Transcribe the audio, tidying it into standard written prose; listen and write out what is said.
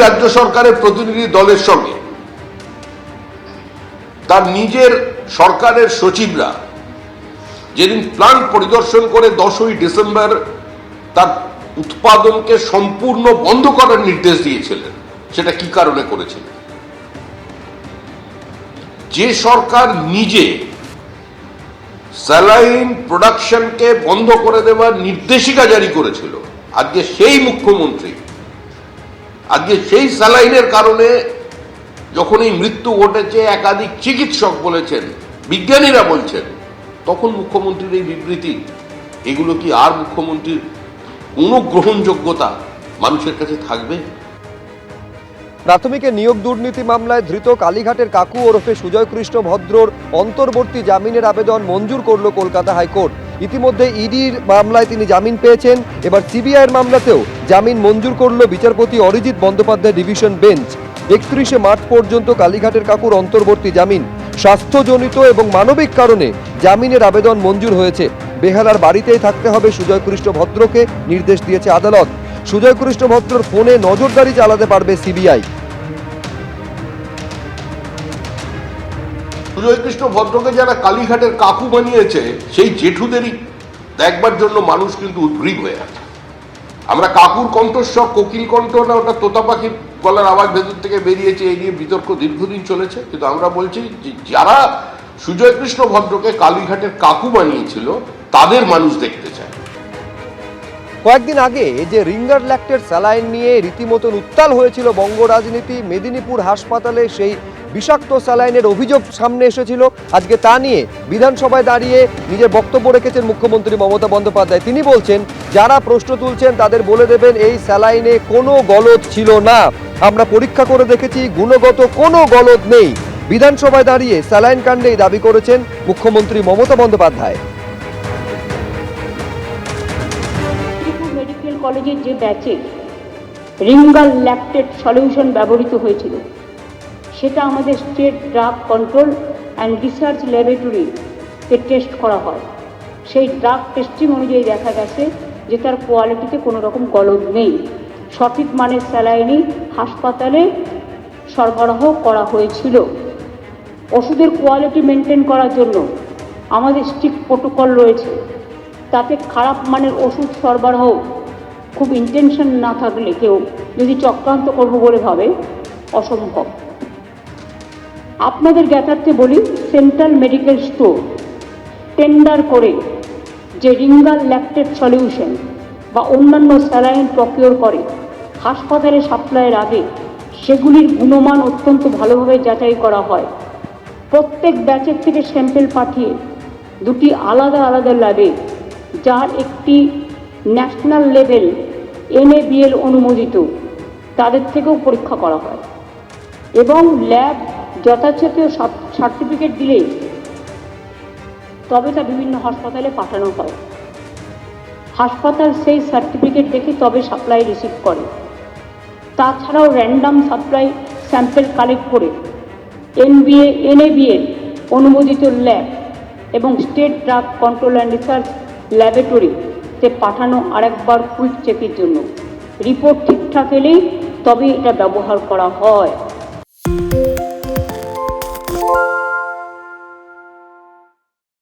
রাজ্য সরকারের প্রতিনিধি দলের সঙ্গে তার নিজের সরকারের সচিবরা যেদিন প্ল্যান্ট পরিদর্শন করে 10ই ডিসেম্বর তার উৎপাদনকে সম্পূর্ণ বন্ধ করার নির্দেশ দিয়েছিলেন, সেটা কি কারণে করেছিলেন? যে সরকার নিজে স্যালাইন প্রোডাকশনকে বন্ধ করে দেওয়ার নির্দেশিকা জারি করেছিল, আজকে সেই মুখ্যমন্ত্রী আজকে সেই স্যালাইনের কারণে যখন এই মৃত্যু ঘটেছে, একাধিক চিকিৎসক বলেছেন, বিজ্ঞানীরা বলছেন, তখন মুখ্যমন্ত্রীর এই বিবৃতি, এগুলো কি আর মুখ্যমন্ত্রীর কোনো গ্রহণযোগ্যতা মানুষের কাছে থাকবে? প্রাথমিকের নিয়োগ দুর্নীতি মামলায় ধৃত কালীঘাটের কাকু ওরফে সুজয় কৃষ্ণ ভদ্রর অন্তর্বর্তী জামিনের আবেদন মঞ্জুর করল কলকাতা হাইকোর্ট। ইতিমধ্যে ইডির মামলায় তিনি জামিন পেয়েছেন, এবার সিবিআইয়ের মামলাতেও জামিন মঞ্জুর করল বিচারপতি অরিজিৎ বন্দ্যোপাধ্যায় ডিভিশন বেঞ্চ। 31শে মার্চ পর্যন্ত কালীঘাটের কাকুর অন্তর্বর্তী জামিন স্বাস্থ্যজনিত এবং মানবিক কারণে জামিনের আবেদন মঞ্জুর হয়েছে। বেহালার বাড়িতেই থাকতে হবে সুজয় কৃষ্ণ ভদ্রকে, নির্দেশ দিয়েছে আদালত। সুজয় কৃষ্ণ ভদ্রর ফোনে নজরদারি চালাতে পারবে সিবিআই। সুজয় কৃষ্ণ ভদ্রকে যারা কালীঘাটের কাকু বানিয়েছে, সেই জেঠুদেরই দেখবার জন্য মানুষ কিন্তু উদ্গ্রীব হয়ে আছে। আমরা কাকুর কণ্ঠস্বর কোকিল কণ্ঠ না ওটা তোতা পাখির গলার আওয়াজ ভেতর থেকে বেরিয়েছে, এই নিয়ে বিতর্ক দীর্ঘদিন চলেছে। কিন্তু আমরা বলছি যে যারা সুজয় কৃষ্ণ ভদ্রকে কালীঘাটের কাকু বানিয়েছিল, তাদের মানুষ দেখতে চায়। কয়েকদিন আগে যে রিঙ্গার ল্যাক্টের স্যালাইন নিয়ে রীতিমতন উত্তাল হয়েছিল বঙ্গ রাজনীতি, মেদিনীপুর হাসপাতালে সেই বিষাক্ত স্যালাইনের অভিযোগ সামনে এসেছিল। আজকে তা নিয়ে বিধানসভায় দাঁড়িয়ে নিজের বক্তব্য রেখেছেন মুখ্যমন্ত্রী মমতা বন্দ্যোপাধ্যায়। তিনি বলছেন, যারা প্রশ্ন তুলছেন তাদের বলে দেবেন এই স্যালাইনে কোনো গলদ ছিল না, আমরা পরীক্ষা করে দেখেছি, গুণগত কোনো গলদ নেই। বিধানসভায় দাঁড়িয়ে স্যালাইন কাণ্ডেই দাবি করেছেন মুখ্যমন্ত্রী মমতা বন্দ্যোপাধ্যায়। মেডিকেল কলেজের যে ব্যাচে রিঙ্গার ল্যাক্টেট সলিউশন ব্যবহৃত হয়েছিল, সেটা আমাদের state drug control and research ল্যাবরেটরিতে টেস্ট করা হয়। সেই ড্রাগ টেস্টিং অনুযায়ী দেখা গেছে যে তার কোয়ালিটিতে কোনো রকম গলদ নেই। সঠিক মানের স্যালাইনই হাসপাতালে সরবরাহ করা হয়েছিল। ওষুধের কোয়ালিটি মেনটেন করার জন্য আমাদের স্ট্রিক্ট প্রোটোকল রয়েছে, তাতে খারাপ মানের ওষুধ সরবরাহ খুব ইন্টেনশন না থাকলে কেউ যদি চক্রান্ত করবো বলে ভাবে, অসম্ভব। আপনাদের জ্ঞাতার্থে বলি, সেন্ট্রাল মেডিকেল স্টোর টেন্ডার করে যে রিঙ্গার ল্যাক্টেট সলিউশন বা অন্যান্য স্যালাইন প্রকিওর করে হাসপাতালে সাপ্লাইয়ের আগে সেগুলির গুণমান অত্যন্ত ভালোভাবে যাচাই করা হয়। প্রত্যেক ব্যাচের থেকে স্যাম্পেল পাঠিয়ে দুটি আলাদা আলাদা ল্যাবে, যার একটি ন্যাশনাল লেভেল NABL অনুমোদিত, তাদের থেকেও পরীক্ষা করা হয় এবং ল্যাব যথাযথ সার্টিফিকেট দিলে তবে তা বিভিন্ন হাসপাতালে পাঠানো হয়। হাসপাতাল সেই সার্টিফিকেট দেখে তবে সাপ্লাই রিসিভ করে। তাছাড়াও র্যান্ডাম সাপ্লাই স্যাম্পেল কালেক্ট করে NABL অনুমোদিত ল্যাব এবং state drug control and research ল্যাবরেটরিতে পাঠানো আরেকবার কুইক চেকের জন্য। রিপোর্ট ঠিকঠাক এলেই তবে এটা ব্যবহার করা হয়।